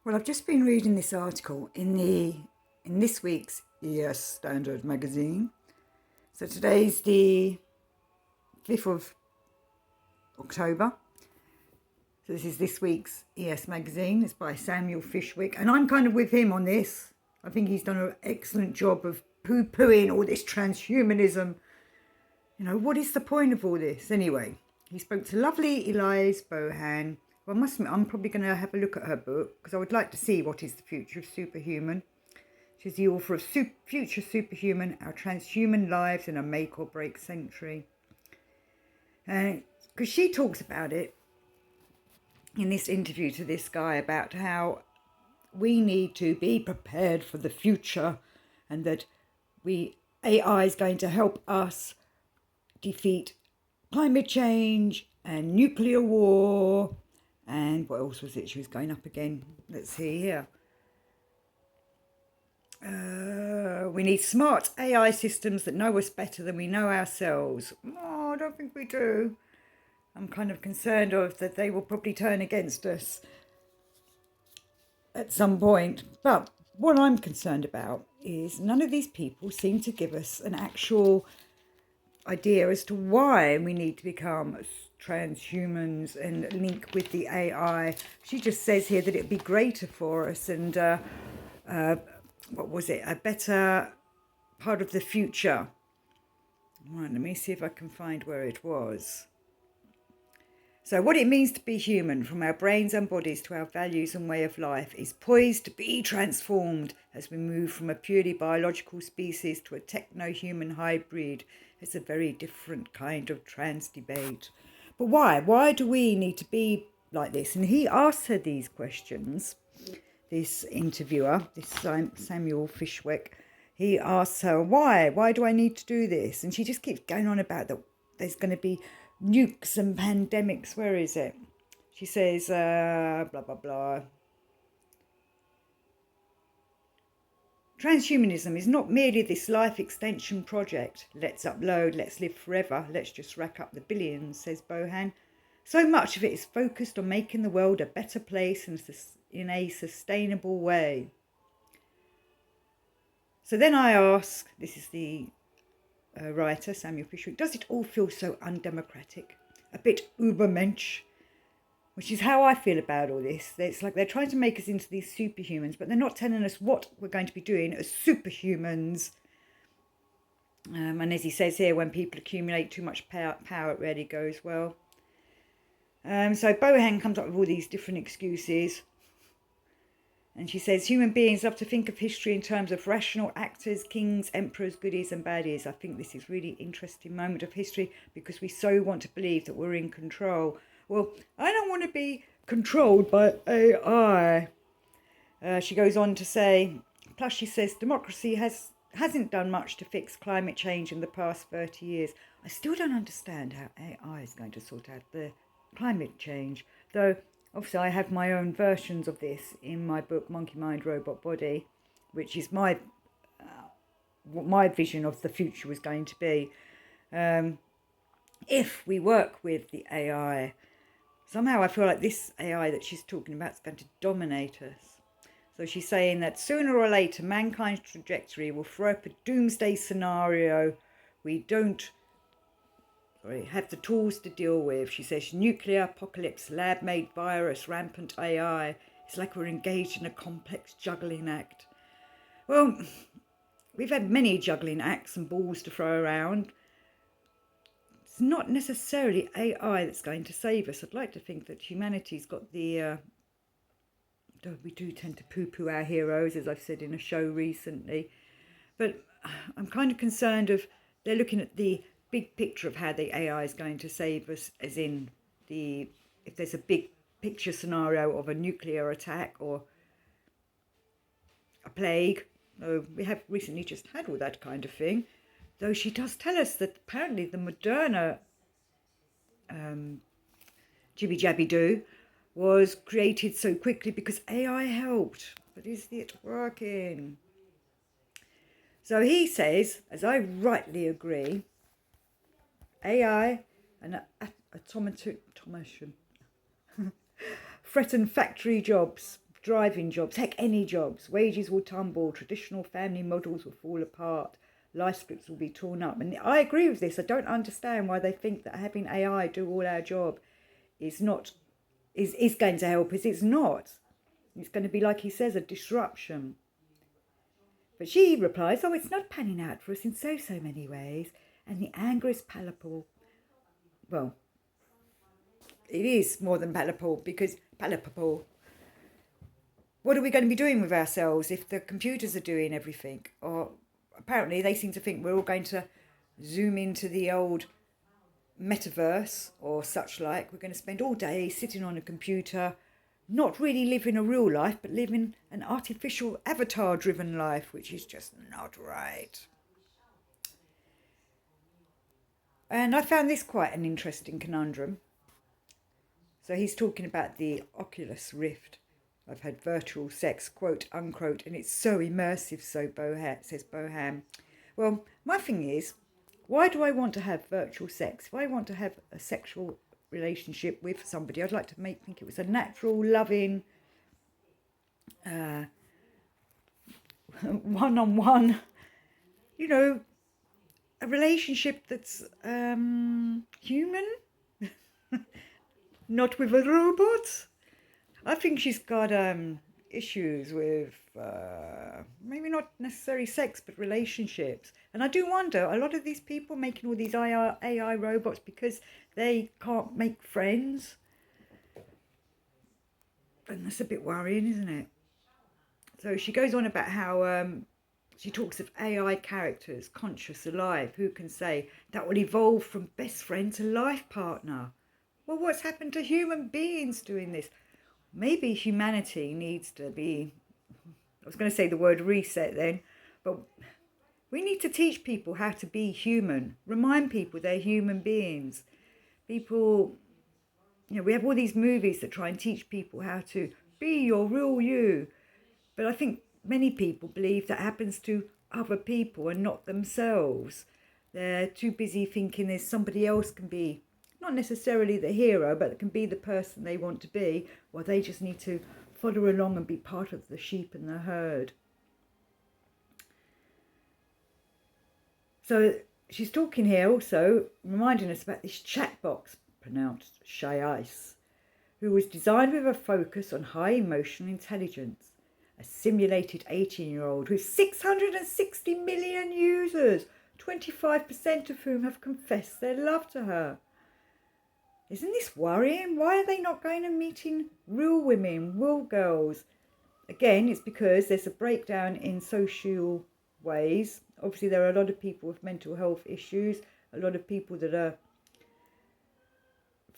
Well, I've just been reading this article in this week's ES Standard magazine. So today's the 5th of October. So this is this week's ES magazine. It's by Samuel Fishwick, and I'm kind of with him on this. I think he's done an excellent job of poo-pooing all this transhumanism. You know, what is the point of all this? Anyway, he spoke to lovely Elise Bohan. Well, I must admit, I'm probably going to have a look at her book because I would like to see what is the future of superhuman. She's the author of Future Superhuman, Our Transhuman Lives in a Make or Break Century. Because she talks about it in this interview to this guy about how we need to be prepared for the future and that AI is going to help us defeat climate change and nuclear war. And what else was it she was going up again? Let's see here. We need smart AI systems that know us better than we know ourselves. Oh, I don't think we do. I'm kind of concerned that they will probably turn against us at some point. But what I'm concerned about is none of these people seem to give us an actual idea as to why we need to become transhumans and link with the AI. She just says here that it'd be greater for us and what was it? A better part of the future. Right, let me see if I can find where it was. So what it means to be human, from our brains and bodies to our values and way of life, is poised to be transformed as we move from a purely biological species to a techno-human hybrid. It's a very different kind of trans debate. But why? Why do we need to be like this? And he asks her these questions, this interviewer, this Samuel Fishwick. He asks her, why? Why do I need to do this? And she just keeps going on about that there's going to be nukes and pandemics. Where is it? She says, blah, blah, blah. Transhumanism is not merely this life extension project. Let's upload, let's live forever, let's just rack up the billions, says Bohan. So much of it is focused on making the world a better place in a sustainable way. So then I ask, this is the writer, Samuel Fishwick, does it all feel so undemocratic? A bit Ubermensch? Which is how I feel about all this. It's like they're trying to make us into these superhumans, but they're not telling us what we're going to be doing as superhumans. And as he says here, when people accumulate too much power, it rarely goes well. So Bohan comes up with all these different excuses. And she says, human beings love to think of history in terms of rational actors, kings, emperors, goodies and baddies. I think this is really interesting moment of history because we so want to believe that we're in control. Well, I don't want to be controlled by AI. She goes on to say, plus she says, democracy hasn't done much to fix climate change in the past 30 years. I still don't understand how AI is going to sort out the climate change, though obviously I have my own versions of this in my book, Monkey Mind, Robot Body, which is what my vision of the future was going to be. If we work with the AI, somehow I feel like this AI that she's talking about is going to dominate us. So she's saying that sooner or later, mankind's trajectory will throw up a doomsday scenario we don't have the tools to deal with. She says nuclear apocalypse, lab-made virus, rampant AI. It's like we're engaged in a complex juggling act. Well, we've had many juggling acts and balls to throw around. It's not necessarily AI that's going to save us. I'd like to think that humanity's got the... we do tend to poo-poo our heroes, as I've said in a show recently. But I'm kind of concerned of... They're looking at the big picture of how the AI is going to save us, as in if there's a big picture scenario of a nuclear attack or a plague. We have recently just had all that kind of thing. Though she does tell us that apparently the Moderna jibby jabby do was created so quickly because AI helped. But is it working? So he says, as I rightly agree, AI and automation threaten factory jobs, driving jobs, heck, any jobs. Wages will tumble, traditional family models will fall apart, life scripts will be torn up. And I agree with this. I don't understand why they think that having AI do all our job is going to help us. It's not. It's going to be, like he says, a disruption. But she replies, oh, it's not panning out for us in so many ways, and the anger is palpable. Well, it is more than palpable, because what are we going to be doing with ourselves if the computers are doing everything? Or apparently they seem to think we're all going to zoom into the old metaverse or such like. We're going to spend all day sitting on a computer, not really living a real life, but living an artificial avatar-driven life, which is just not right. And I found this quite an interesting conundrum. So he's talking about the Oculus Rift. I've had virtual sex, quote, unquote, and it's so immersive, says Boham. Well, my thing is, why do I want to have virtual sex? If I want to have a sexual relationship with somebody, I'd like to think it was a natural, loving, one-on-one, a relationship that's human, not with a robot. I think she's got issues with maybe not necessarily sex, but relationships. And I do wonder, a lot of these people making all these AI robots because they can't make friends. And that's a bit worrying, isn't it? So she goes on about how she talks of AI characters, conscious, alive. Who can say that will evolve from best friend to life partner? Well, what's happened to human beings doing this? Maybe humanity needs to be, I was going to say the word reset then, but we need to teach people how to be human, remind people they're human beings. People, we have all these movies that try and teach people how to be your real you. But I think many people believe that happens to other people and not themselves. They're too busy thinking there's somebody else can be, not necessarily the hero, but can be the person they want to be, or they just need to follow along and be part of the sheep and the herd. So she's talking here also, reminding us about this chat box, pronounced Shai's, who was designed with a focus on high emotional intelligence. A simulated 18-year-old with 660 million users, 25% of whom have confessed their love to her. Isn't this worrying? Why are they not going and meeting real women, real girls? Again, it's because there's a breakdown in social ways. Obviously, there are a lot of people with mental health issues, a lot of people that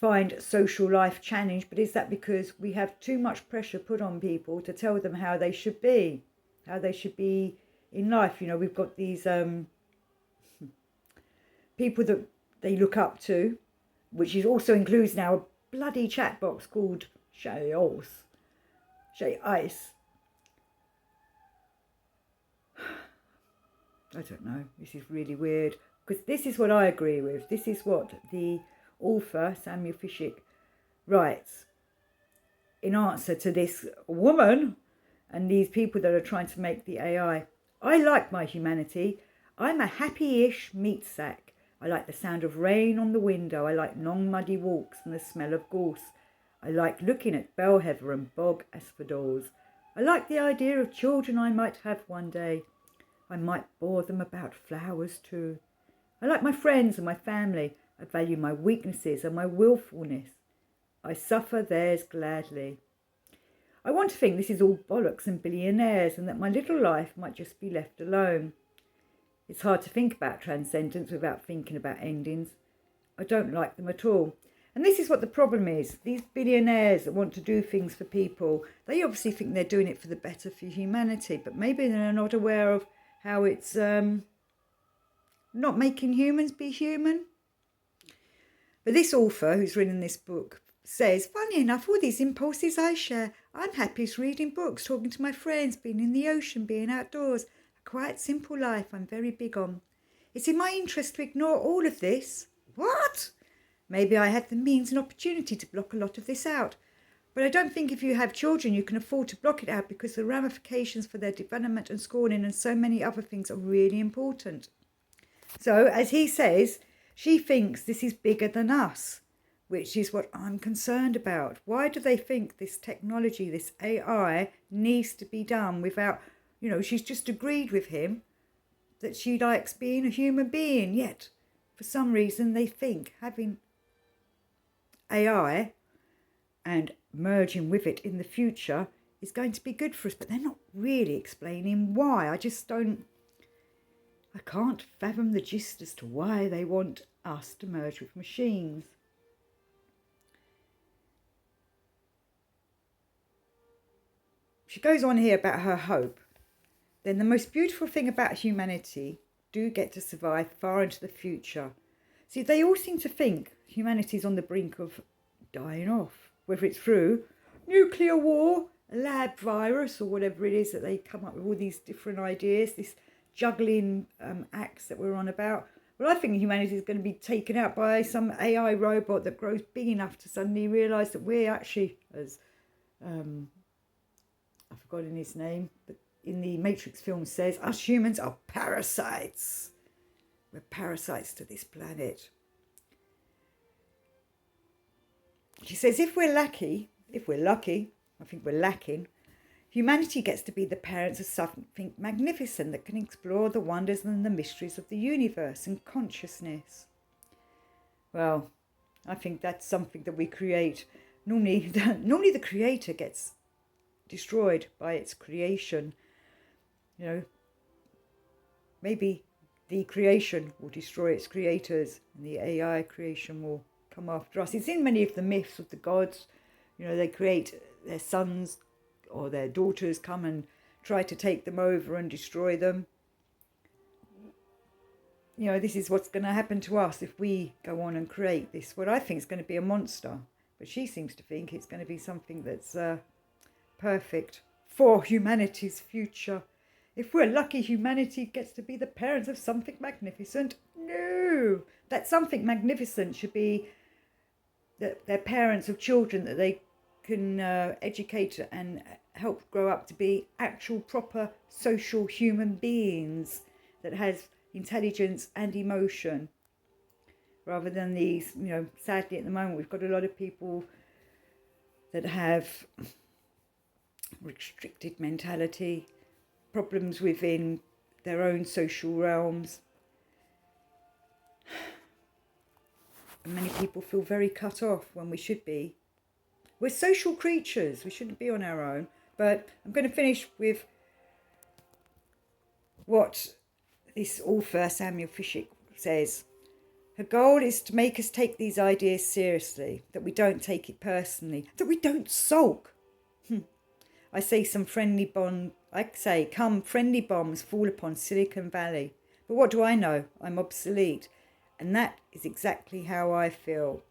find social life challenged, but is that because we have too much pressure put on people to tell them how they should be in life? We've got these people that they look up to, which is also includes now a bloody chat box called Shai's. I don't know, this is really weird, because this is what I agree with. This is what the author, Samuel Fishwick, writes in answer to this woman and these people that are trying to make the AI. I like my humanity. I'm a happy-ish meat sack. I like the sound of rain on the window. I like long muddy walks and the smell of gorse. I like looking at bell heather and bog asphodels. I like the idea of children I might have one day. I might bore them about flowers too. I like my friends and my family. I value my weaknesses and my willfulness. I suffer theirs gladly. I want to think this is all bollocks and billionaires, and that my little life might just be left alone. It's hard to think about transcendence without thinking about endings. I don't like them at all. And this is what the problem is. These billionaires that want to do things for people, they obviously think they're doing it for the better for humanity, but maybe they're not aware of how it's not making humans be human. But this author who's written this book says, funny enough, all these impulses I share. I'm happiest reading books, talking to my friends, being in the ocean, being outdoors. A quiet, simple life I'm very big on. It's in my interest to ignore all of this. What? Maybe I had the means and opportunity to block a lot of this out. But I don't think if you have children, you can afford to block it out, because the ramifications for their development and schooling and so many other things are really important. So, as he says, she thinks this is bigger than us, which is what I'm concerned about. Why do they think this technology, this AI, needs to be done without, she's just agreed with him that she likes being a human being, yet for some reason they think having AI and merging with it in the future is going to be good for us, but they're not really explaining why. I can't fathom the gist as to why they want us to merge with machines. She goes on here about her hope. Then the most beautiful thing about humanity do get to survive far into the future. See, they all seem to think humanity's on the brink of dying off, whether it's through nuclear war, a lab virus, or whatever it is that they come up with all these different ideas, this juggling acts that we're on about. Well, I think humanity is going to be taken out by some AI robot that grows big enough to suddenly realise that we're actually, as I've forgotten his name, but in the Matrix film says, us humans are parasites. We're parasites to this planet. She says, if we're lucky, I think we're lacking, humanity gets to be the parents of something magnificent that can explore the wonders and the mysteries of the universe and consciousness. Well, I think that's something that we create. Normally the creator gets destroyed by its creation. Maybe the creation will destroy its creators and the AI creation will come after us. It's in many of the myths of the gods. They create their sons or their daughters, come and try to take them over and destroy them. This is what's going to happen to us if we go on and create this, what I think is going to be a monster. But she seems to think it's going to be something that's perfect for humanity's future. If we're lucky, humanity gets to be the parents of something magnificent. No! That something magnificent should be that they're parents of children that they can educate and help grow up to be actual proper social human beings that has intelligence and emotion, rather than these, sadly at the moment we've got a lot of people that have restricted mentality, problems within their own social realms. And many people feel very cut off when we should be. We're social creatures, we shouldn't be on our own. But I'm going to finish with what this author, Samuel Fishwick, says. Her goal is to make us take these ideas seriously, that we don't take it personally, that we don't sulk. I say come friendly bombs fall upon Silicon Valley. But what do I know? I'm obsolete. And that is exactly how I feel.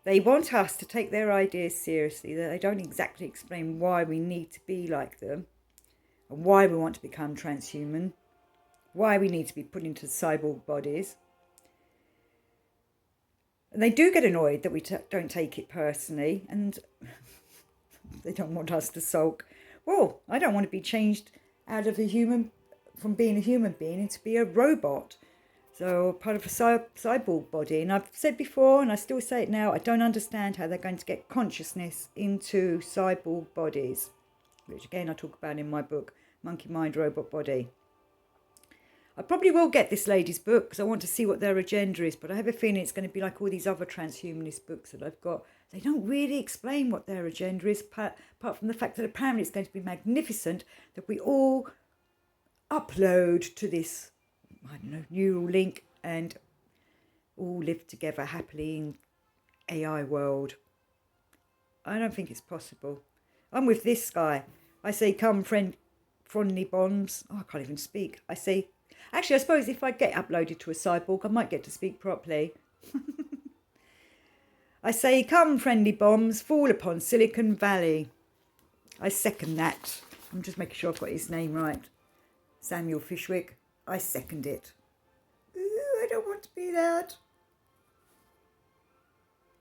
They want us to take their ideas seriously, that they don't exactly explain why we need to be like them, and why we want to become transhuman, why we need to be put into cyborg bodies. And they do get annoyed that we don't take it personally, and they don't want us to sulk. Well, I don't want to be changed out of from being a human being into be a robot. So part of a cyborg body. And I've said before, and I still say it now, I don't understand how they're going to get consciousness into cyborg bodies, which again I talk about in my book, Monkey Mind, Robot Body. I probably will get this lady's book because I want to see what their agenda is, but I have a feeling it's going to be like all these other transhumanist books that I've got. They don't really explain what their agenda is, apart from the fact that apparently it's going to be magnificent, that we all upload to this, neural link and all live together happily in AI world. I don't think it's possible. I'm with this guy. I say, come friendly bombs. Oh, I can't even speak. I say, actually, I suppose if I get uploaded to a cyborg, I might get to speak properly. I say, come friendly bombs, fall upon Silicon Valley. I second that. I'm just making sure I've got his name right. Samuel Fishwick. I second it. Ooh, I don't want to be that.